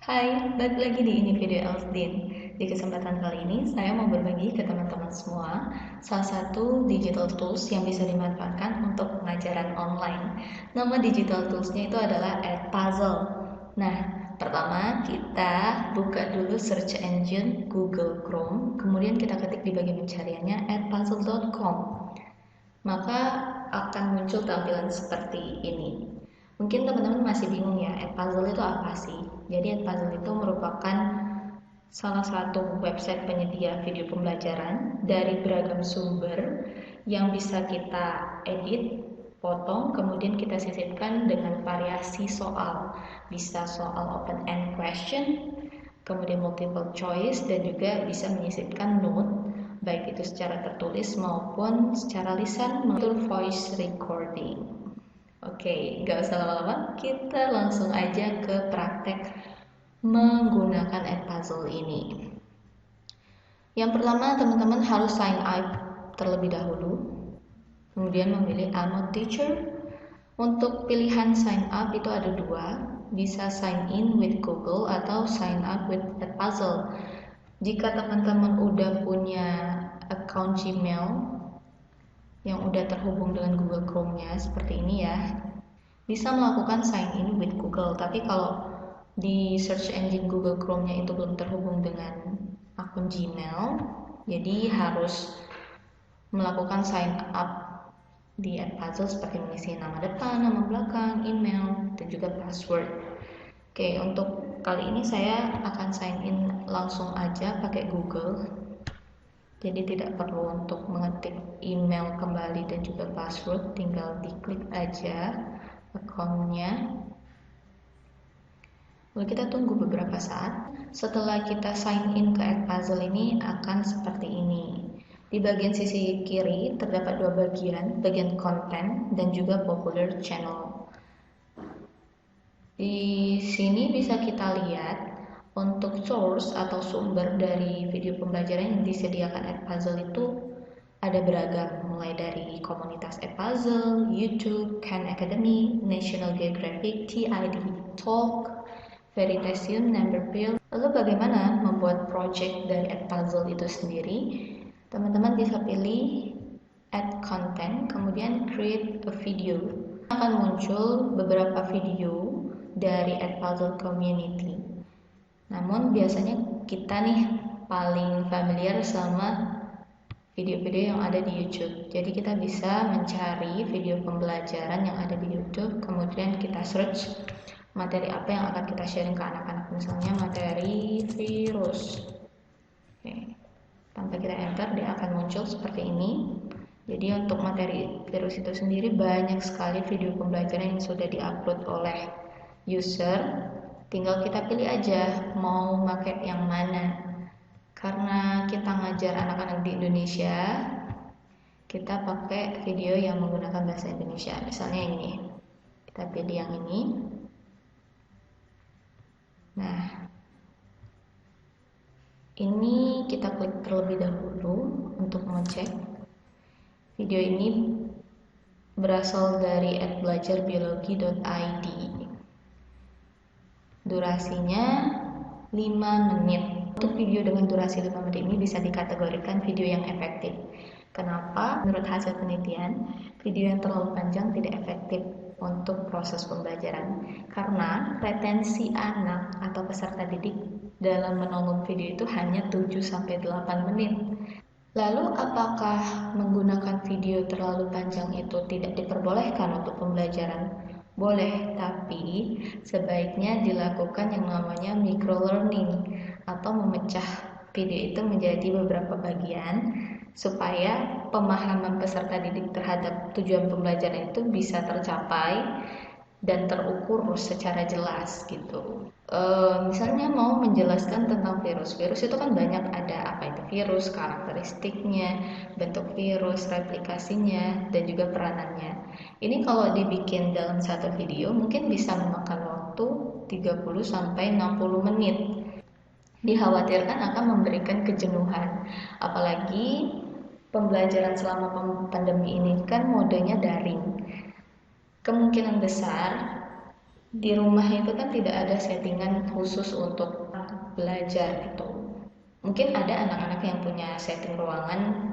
Hai, balik lagi di ini video Elsdin. Di kesempatan kali ini, saya mau berbagi ke teman-teman semua salah satu digital tools yang bisa dimanfaatkan untuk pengajaran online. Nama digital toolsnya itu adalah Edpuzzle. Nah, pertama kita buka dulu search engine Google Chrome, kemudian kita ketik di bagian pencariannya edpuzzle.com. Maka akan muncul tampilan seperti ini. Mungkin teman-teman masih bingung ya, Edpuzzle itu apa sih? Jadi Edpuzzle itu merupakan salah satu website penyedia video pembelajaran dari beragam sumber yang bisa kita edit, potong, kemudian kita sisipkan dengan variasi soal. Bisa soal open end question, kemudian multiple choice, dan juga bisa menyisipkan note baik itu secara tertulis maupun secara lisan melalui voice recording. Oke, nggak usah lama-lama, kita langsung aja ke praktek menggunakan Edpuzzle ini. Yang pertama, teman-teman harus sign up terlebih dahulu, kemudian memilih Annotate Teacher. Untuk pilihan sign up itu ada dua, bisa sign in with Google atau sign up with Edpuzzle. Jika teman-teman udah punya account Gmail yang udah terhubung dengan Google Chrome-nya seperti ini ya, bisa melakukan sign in with Google. Tapi kalau di search engine Google Chrome-nya itu belum terhubung dengan akun Gmail, jadi harus melakukan sign up di Edpuzzle seperti mengisi nama depan, nama belakang, email, dan juga password. Oke, untuk kali ini saya akan sign in langsung aja pakai Google. Jadi tidak perlu untuk mengetik email kembali dan juga password, tinggal diklik aja akunnya. Lalu kita tunggu beberapa saat. Setelah kita sign in ke Edpuzzle ini akan seperti ini. Di bagian sisi kiri terdapat dua bagian, bagian konten dan juga popular channel. Di sini bisa kita lihat untuk source atau sumber dari video pembelajaran yang disediakan Edpuzzle itu ada beragam, mulai dari komunitas Edpuzzle, YouTube, Khan Academy, National Geographic, TID Talk, Veritasium, Numberphile. Lalu bagaimana membuat project dari Edpuzzle itu sendiri? Teman-teman bisa pilih Add Content, kemudian Create a Video. Akan muncul beberapa video dari Edpuzzle Community. Namun biasanya kita nih paling familiar sama video-video yang ada di YouTube. Jadi kita bisa mencari video pembelajaran yang ada di YouTube, kemudian kita search materi apa yang akan kita sharing ke anak-anak. Misalnya materi virus. Oke. Tanpa kita enter, dia akan muncul seperti ini. Jadi untuk materi virus itu sendiri banyak sekali video pembelajaran yang sudah diupload oleh user. Tinggal kita pilih aja mau pakai yang mana. Karena kita ngajar anak-anak di Indonesia, kita pakai video yang menggunakan bahasa Indonesia. Misalnya ini, kita pilih yang ini. Nah, ini kita klik terlebih dahulu untuk mengecek. Video ini berasal dari @belajarbiologi.id. Durasinya 5 menit. Untuk video dengan durasi 5 menit ini bisa dikategorikan video yang efektif. Kenapa? Menurut hasil penelitian, video yang terlalu panjang tidak efektif untuk proses pembelajaran karena retensi anak atau peserta didik dalam menonton video itu hanya 7-8 menit. Lalu apakah menggunakan video terlalu panjang itu tidak diperbolehkan untuk pembelajaran? Boleh, tapi sebaiknya dilakukan yang namanya microlearning atau memecah video itu menjadi beberapa bagian supaya pemahaman peserta didik terhadap tujuan pembelajaran itu bisa tercapai dan terukur secara jelas gitu. Misalnya mau menjelaskan tentang virus itu kan banyak, ada apa itu virus, karakteristiknya, bentuk virus, replikasinya, dan juga peranannya. Ini kalau dibikin dalam satu video mungkin bisa memakan waktu 30-60 menit. Dikhawatirkan akan memberikan kejenuhan, apalagi pembelajaran selama pandemi ini kan modenya daring. Kemungkinan besar Di rumah itu kan tidak ada settingan khusus untuk belajar gitu. Mungkin ada anak-anak yang punya setting ruangan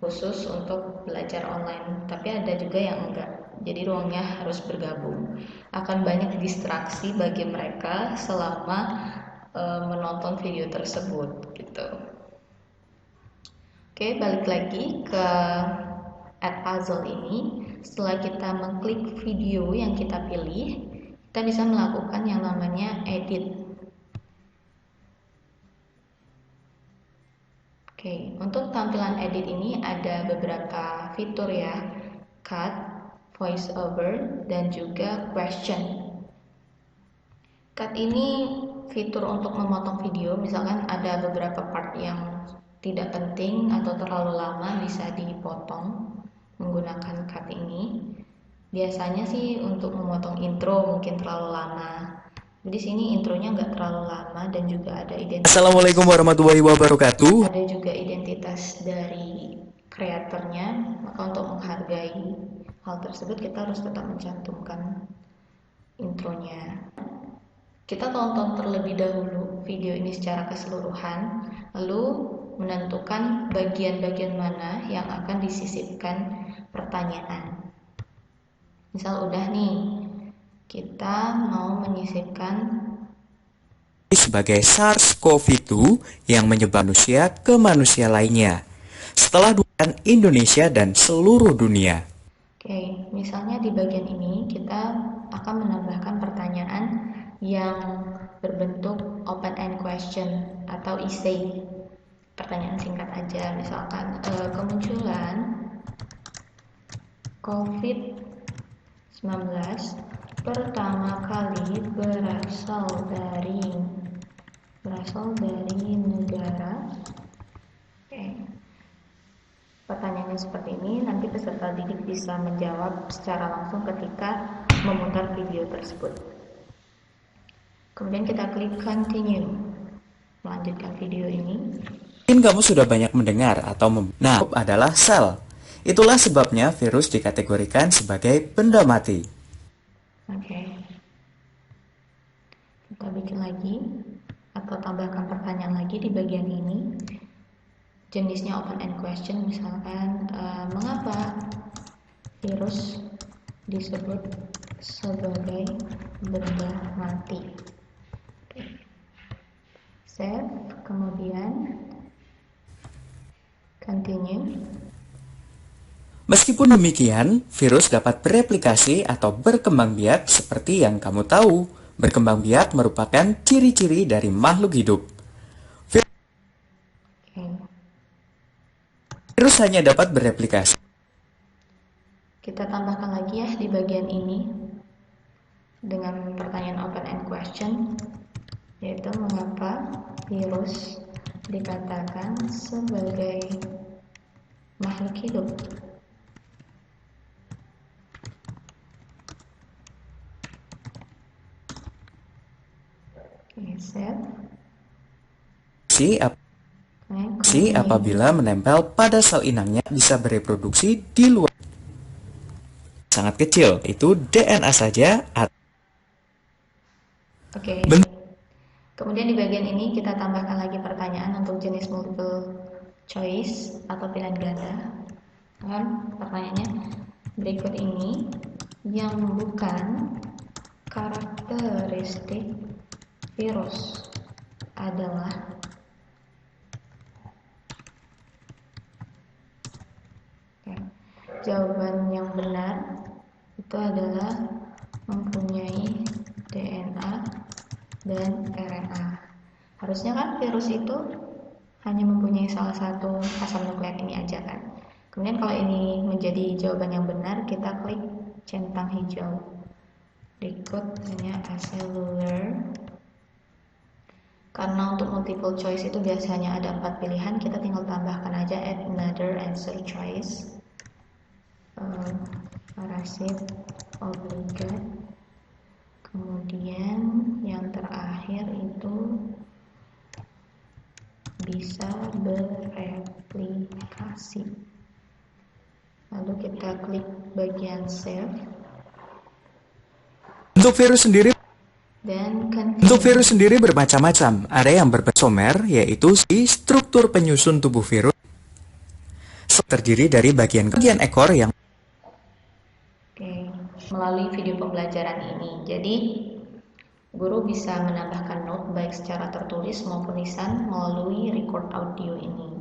khusus untuk belajar online, tapi ada juga yang enggak. Jadi ruangnya harus bergabung. Akan banyak distraksi bagi mereka selama menonton video tersebut gitu. Oke, balik lagi ke add puzzle ini. Setelah kita mengklik video yang kita pilih, kita bisa melakukan yang namanya edit. Oke, untuk tampilan edit ini ada beberapa fitur ya. Cut, voice over, dan juga question. Cut ini fitur untuk memotong video, misalkan ada beberapa part yang tidak penting atau terlalu lama bisa dipotong menggunakan cut ini. Biasanya sih untuk memotong intro mungkin terlalu lama. Di sini intronya nggak terlalu lama dan juga ada identitas. Assalamualaikum warahmatullahi wabarakatuh. Ada juga identitas dari kreatornya. Maka untuk menghargai hal tersebut kita harus tetap mencantumkan intronya. Kita tonton terlebih dahulu video ini secara keseluruhan, lalu menentukan bagian-bagian mana yang akan disisipkan pertanyaan. Misal udah nih, kita mau menyisipkan Sebagai SARS-CoV-2 yang menyebar manusia ke manusia lainnya setelah dugaan Indonesia dan seluruh dunia. Oke, misalnya di bagian ini kita akan menambahkan pertanyaan yang berbentuk open-end question atau essay. Pertanyaan singkat aja, misalkan kemunculan COVID-19 pertama kali berasal dari negara. Pertanyaannya seperti ini, nanti peserta didik bisa menjawab secara langsung ketika memutar video tersebut. Kemudian kita klik continue, melanjutkan video ini. Mungkin kamu sudah banyak mendengar atau adalah sel. Itulah sebabnya virus dikategorikan sebagai benda mati. Oke. Kita bikin lagi atau tambahkan pertanyaan lagi di bagian ini. Jenisnya open end question, misalkan mengapa virus disebut sebagai benda mati. Save, kemudian continue. Meskipun demikian, virus dapat bereplikasi atau berkembang biak seperti yang kamu tahu. Berkembang biak merupakan ciri-ciri dari makhluk hidup. Virus hanya dapat bereplikasi. Kita tambahkan lagi ya di bagian ini dengan pertanyaan open end question, yaitu mengapa virus dikatakan sebagai makhluk hidup. Oke, save. Apabila menempel pada sel inangnya bisa bereproduksi di luar sangat kecil, itu DNA saja. Oke. Kemudian di bagian ini kita tambahkan lagi pertanyaan untuk jenis multiple choice atau pilihan ganda. Pertanyaannya berikut ini yang bukan karakteristik virus adalah jawaban yang benar itu adalah mempunyai DNA dan RNA. Harusnya kan virus itu hanya mempunyai salah satu asam nukleat ini aja kan. Kemudian kalau ini menjadi jawaban yang benar, kita klik centang hijau. Berikut hanya acellular. Karena untuk multiple choice itu biasanya ada 4 pilihan, kita tinggal tambahkan aja add another answer choice. Parasit obligat. Kemudian yang terakhir itu bisa bereplikasi. Lalu kita klik bagian save. Untuk virus sendiri Dan Untuk continue. virus sendiri bermacam-macam. Ada yang berbentuk yaitu struktur penyusun tubuh virus terdiri dari bagian ekor yang Oke, melalui video pembelajaran ini. Jadi, guru bisa menambahkan note baik secara tertulis maupun lisan melalui record audio ini.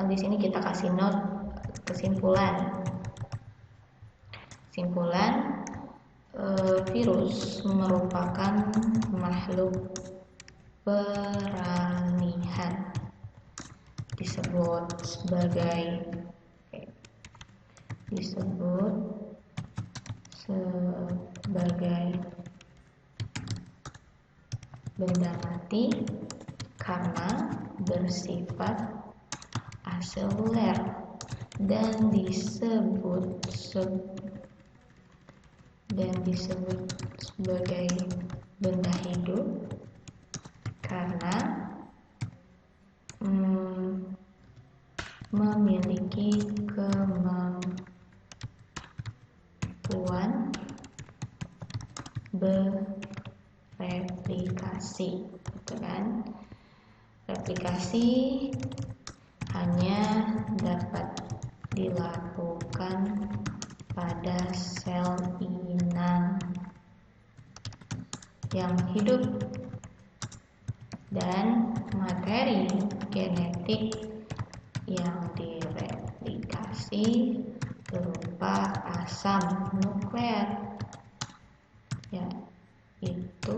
Di sini kita kasih note kesimpulan. Kesimpulan, virus merupakan makhluk peralihan disebut sebagai benda mati karena bersifat aseluler dan disebut sebagai benda hidup karena memiliki kemampuan bereplikasi, gitu kan? Replikasi hanya dapat dilakukan pada sel inang yang hidup dan materi genetik yang direplikasi berupa asam nukleat, yaitu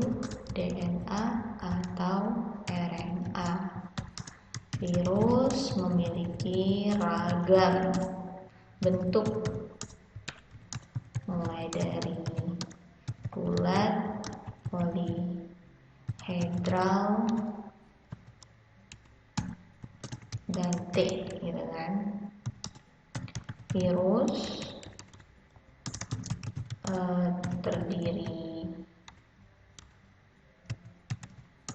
DNA atau RNA. Virus memiliki ragam bentuk, mulai dari bulat, polihedral, dan T, gitu kan. Virus terdiri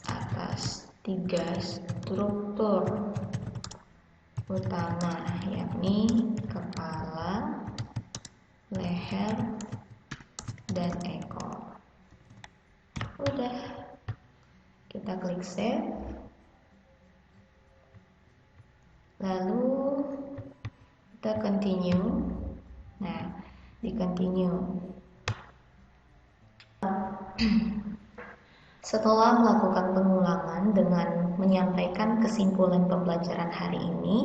atas 3 struktur utama, yakni kepala, leher, dan ekor. Udah, kita klik save, lalu kita continue. Nah, di continue, setelah melakukan pengulangan dengan menyampaikan kesimpulan pembelajaran hari ini,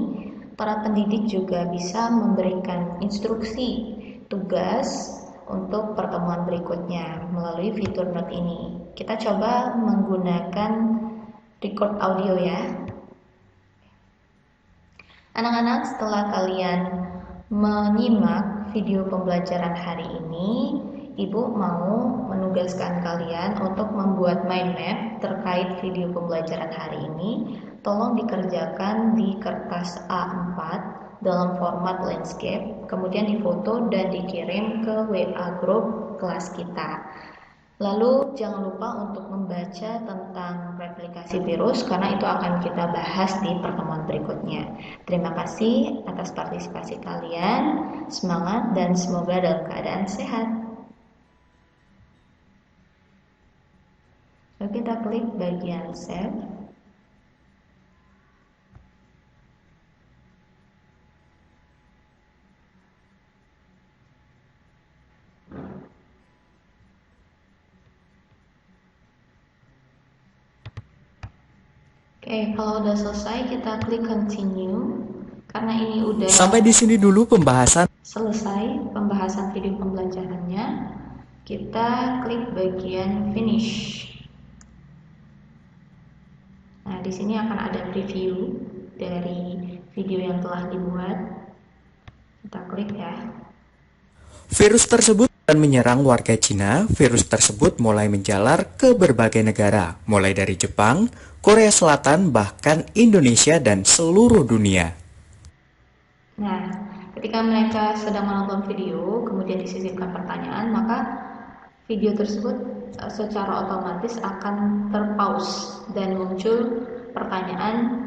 para pendidik juga bisa memberikan instruksi tugas untuk pertemuan berikutnya melalui fitur note ini. Kita coba menggunakan record audio ya. Anak-anak, setelah kalian menyimak video pembelajaran hari ini, Ibu mau menugaskan kalian untuk membuat mind map terkait video pembelajaran hari ini. Tolong dikerjakan di kertas A4 dalam format landscape, kemudian difoto dan dikirim ke WA group kelas kita. Lalu jangan lupa untuk membaca tentang replikasi virus karena itu akan kita bahas di pertemuan berikutnya. Terima kasih atas partisipasi kalian, semangat dan semoga dalam keadaan sehat. Lalu kita klik bagian save. Oke, kalau udah selesai kita klik continue. Karena ini udah sampai di sini dulu pembahasan. Selesai pembahasan video pembelajarannya, kita klik bagian finish. Nah, di sini akan ada preview dari video yang telah dibuat. Kita klik ya. Virus tersebut akan menyerang warga Cina. Virus tersebut mulai menjalar ke berbagai negara, mulai dari Jepang, Korea Selatan, bahkan Indonesia dan seluruh dunia. Nah, ketika mereka sedang menonton video, kemudian disisipkan pertanyaan, maka video tersebut secara otomatis akan terpause dan muncul pertanyaan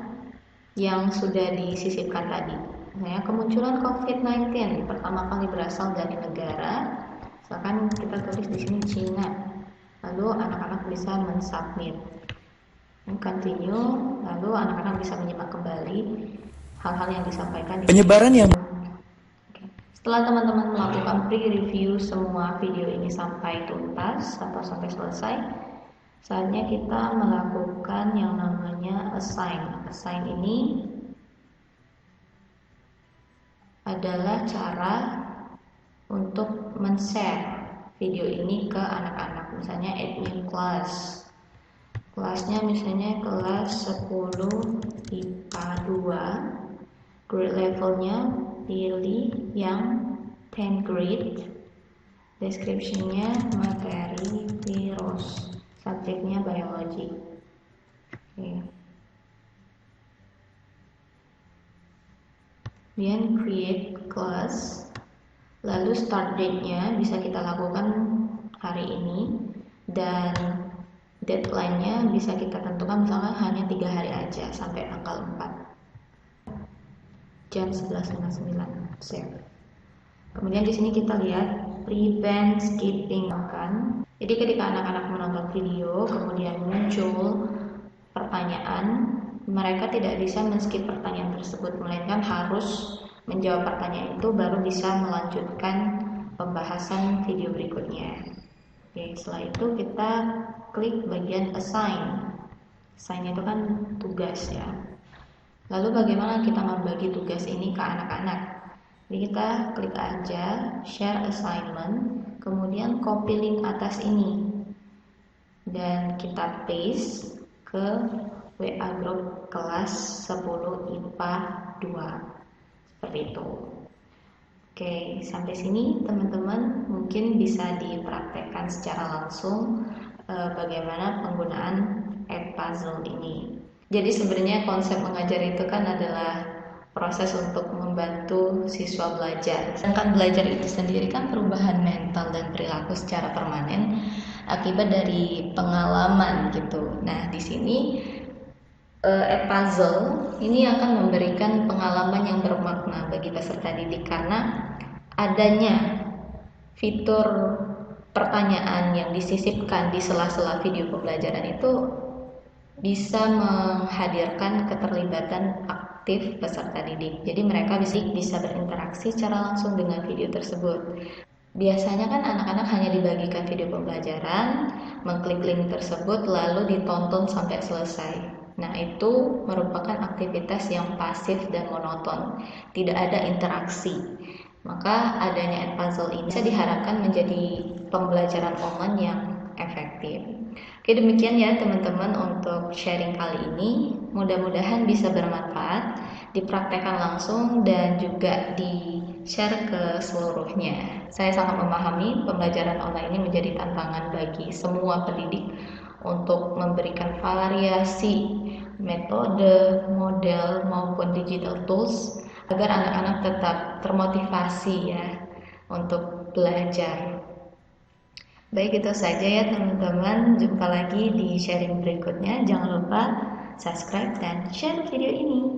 yang sudah disisipkan tadi. Nah, kemunculan COVID-19 pertama kali berasal dari negara, misalkan kita tulis di sini Cina. lalu anak-anak bisa mensubmit, continue, lalu anak-anak bisa menyimak kembali hal-hal yang disampaikan di Penyebaran yang Setelah teman-teman melakukan pre-review semua video ini sampai tuntas atau sampai selesai, saatnya kita melakukan yang namanya assign. Assign ini adalah cara untuk men-share video ini ke anak-anak. Misalnya add new class. Kelasnya misalnya kelas 10 IPA 2. Grade levelnya pilih yang 10 grade. Description-nya materi virus. Subjeknya biologi. Oke. Kemudian create class. Lalu start date-nya bisa kita lakukan hari ini, dan deadline-nya bisa kita tentukan misalkan hanya 3 hari aja sampai tanggal 4 jam 11.59. Save. Kemudian di sini kita lihat prevent skipping kan. Jadi ketika anak-anak menonton video kemudian muncul pertanyaan, mereka tidak bisa men-skip pertanyaan tersebut, melainkan harus menjawab pertanyaan itu baru bisa melanjutkan pembahasan video berikutnya. Oke, setelah itu kita klik bagian assign. Assign itu kan tugas ya. Lalu bagaimana kita membagi tugas ini ke anak-anak? Jadi kita klik aja share assignment, kemudian copy link atas ini dan kita paste ke WA group kelas 10 IPA 2. Seperti itu. Oke, sampai sini teman-teman mungkin bisa dipraktekkan secara langsung bagaimana penggunaan Edpuzzle ini. Jadi sebenarnya konsep mengajar itu kan adalah proses untuk membantu siswa belajar. Sedangkan belajar itu sendiri kan perubahan mental dan perilaku secara permanen akibat dari pengalaman gitu. Nah, di sini Edpuzzle ini akan memberikan pengalaman yang bermakna bagi peserta didik karena adanya fitur pertanyaan yang disisipkan di sela-sela video pembelajaran itu bisa menghadirkan keterlibatan aktif peserta didik. Jadi mereka bisa berinteraksi secara langsung dengan video tersebut. Biasanya kan anak-anak hanya dibagikan video pembelajaran, mengklik link tersebut lalu ditonton sampai selesai. Nah, itu merupakan aktivitas yang pasif dan monoton, tidak ada interaksi. Maka adanya Edpuzzle ini bisa diharapkan menjadi pembelajaran online yang efektif. Oke, demikian ya teman-teman untuk sharing kali ini. Mudah-mudahan bisa bermanfaat, dipraktekkan langsung dan juga di-share ke seluruhnya. Saya sangat memahami pembelajaran online ini menjadi tantangan bagi semua pendidik untuk memberikan variasi metode, model maupun digital tools agar anak-anak tetap termotivasi ya untuk belajar. Baik, itu saja ya teman-teman. Jumpa lagi di sharing berikutnya. Jangan lupa subscribe dan share video ini.